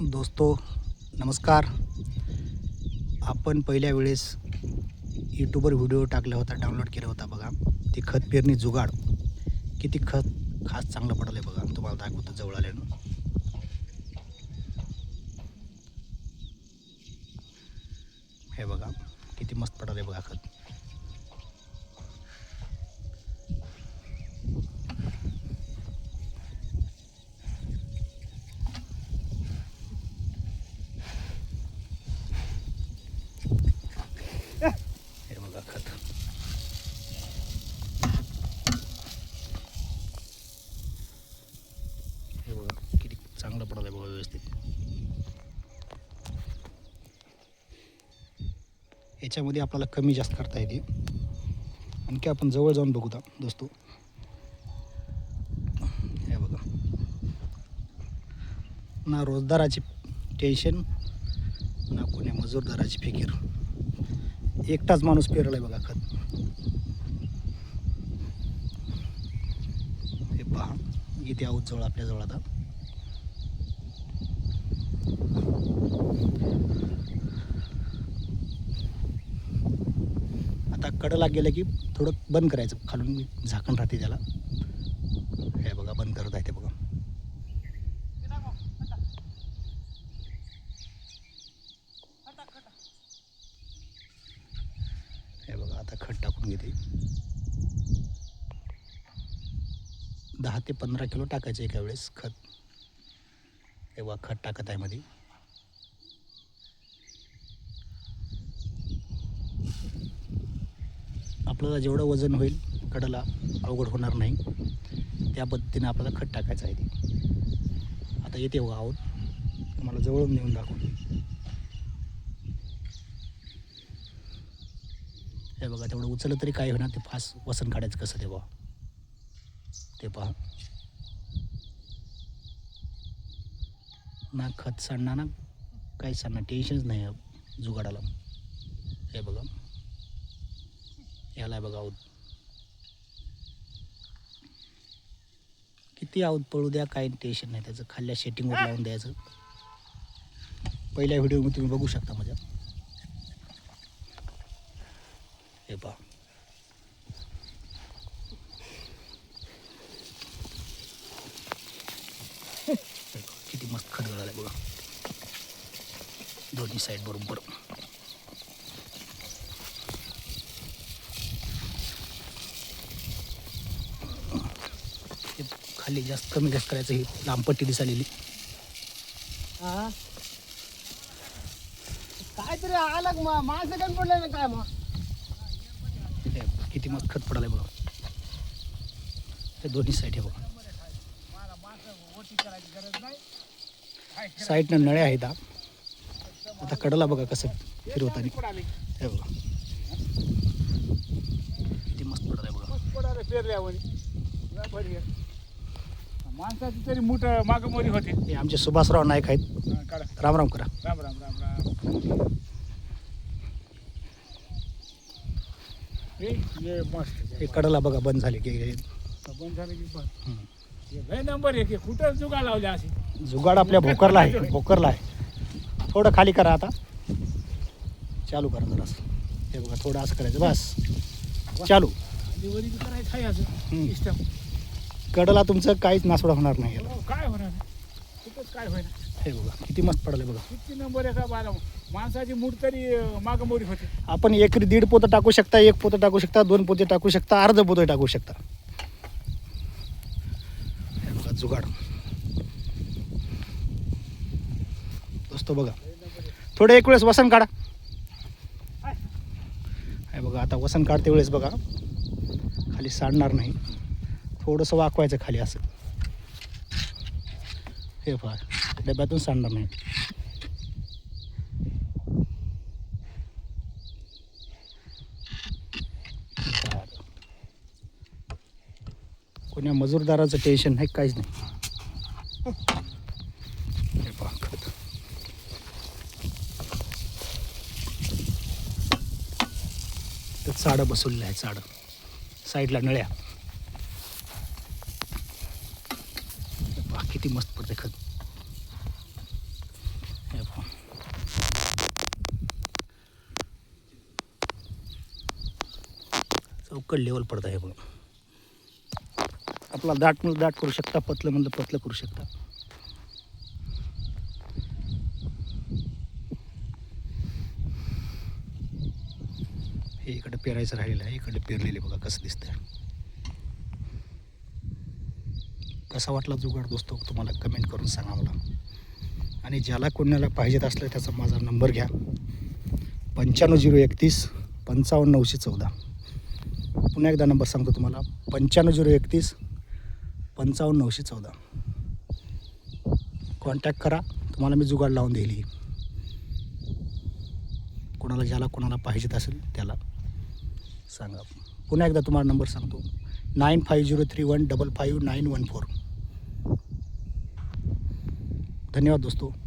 दोस्तो नमस्कार. आपण पहिल्या वेळेस यूट्यूबवर व्हिडिओ टाकला होता, डाउनलोड केला होता बघा. ते खत पेरणी जुगाड किती खास चांगलं पडलं आहे बघा. तुम्हाला दाखवतो जवळ आल्यानं. हे बघा किती मस्त पडलं आहे बघा खत. हे बघा खत. हे बघा किती चांगलं पडलं आहे बघा व्यवस्थित. याच्यामध्ये आपल्याला कमी जास्त करता येते. आणखी आपण जवळ जाऊन बघूया दोस्तो. हे बघा ना रोजदाराची टेन्शन ना कोणी मजूरदाराची फिकीर. एकटाच माणूस पेरला आहे बघा खत. हे पहा इथे आहोत जवळ आपल्याजवळ. आता कडला गेलं की थोडं बंद करायचं, खालून झाकण राहते त्याला. हे बघा बंद करत आहे ते बघा. हे बघा आता खत टाकून घेते. 10 ते 15 किलो टाकायचं एका वेळेस खत. हे बघा खत टाकत आहे मध्ये. आपल्याला जेवढं वजन होईल कडला अवघड होणार नाही त्या पद्धतीने आपल्याला खत टाकायचं आहे ते. आता येते बघा आहोत, तुम्हाला जवळून नेऊन दाखवून. हे बघा तेवढं उचललं तरी काय होणार, ते फास्ट वसन काढायचं कसं ते बघा. ते पहा ना खत सांडणार ना काही सांडणार, टेन्शनच नाही आहे जुगाडाला. हे बघा याला बघा आहोत किती आहोत पळू द्या, काही टेन्शन नाही त्याचं. खाल्ल्या शेटिंगवर लावून द्यायचं. पहिल्या व्हिडिओमध्ये तुम्ही बघू शकता माझ्या. हे पहा किती मस्त खत गळालं बघा दोन्ही साईड बरोबर. खाली जास्त कमी जास्त करायचं. ही लांबपट्टी दिसालेली काहीतरी आलं माणसं कमी पडलं ना काय मग. किती मस्त खत पडायला बघा. हे दोन्ही साईड हे बघा. साईडनं नळ्या आहेत. आता कडला बघा कसं फिरवताना. हे बघा किती मस्त पडायला बघा. पेरल्यावर माणसाची तरी मूठ मागं मोरी होते. हे आमचे सुभाषराव नाईक आहेत. राम राम करा. राम राम राम राम. हे मस्त हे कडला बघा बंद झाले की. बंद झालं की बंद. हे नंबर एक कुठं जुगा लावले असे. जुगाड आपल्या भोकरला आहे. भोकरला आहे. थोडं खाली करा आता. चालू करा जरासं. हे बघा थोडं असं करायचं बस. चालू वरी करायचं आहे असं सिस्टम. कडला तुमचं काहीच नासवडा होणार नाही याला. काय होणार कुठंच काय होणार. हे बघा किती मस्त पडलं बघा. किती नंबर आहे का बाला. माणसाची मूठ तरी मागं मोरी होते. आपण एकरी 1.5 पोतं टाकू शकता, 1 पोतं टाकू शकता, 2 पोते टाकू शकता, अर्ध पोतं टाकू शकता. हे बघा जुगाड दोस्तो बघा. थोडं एक वेळेस वसन काढा. हे बघा आता वसन काढते वेळेस बघा खाली सांडणार नाही. थोडंसं वाकवायचं खाली असं. हे पहा डब्यातून सांडणार नाही. कोण्या मजूरदाराचं टेन्शन नाही, काहीच नाही. हे पहा खत. तर चाडं बसवलेलं आहे. चाडं साईडला नळ्या. किती मस्त पडते खत. लोकल लेवल पडत आहे बघ. आपला दाट म्हणलं दाट करू शकता, पतलं म्हणलं पतलं करू शकता. हे इकडे पेरायचं राहिलेलं आहे, इकडे पेरलेले बघा कसं दिसतंय. कसा वाटला जुगाड दोस्तो तुम्हाला कमेंट करून सांगा मला. आणि ज्याला कोणाला पाहिजेत असलं त्याचा माझा नंबर घ्या 950130 55914. पुन्हा एकदा नंबर सांगतो तुम्हाला 950130 55914. कॉन्टॅक्ट करा, तुम्हाला मी जुगाड लावून देईल. कोणाला ज्याला कोणाला पाहिजेत असेल त्याला सांगा. पुन्हा एकदा तुम्हाला नंबर सांगतो 9503155914. धन्यवाद दोस्तों.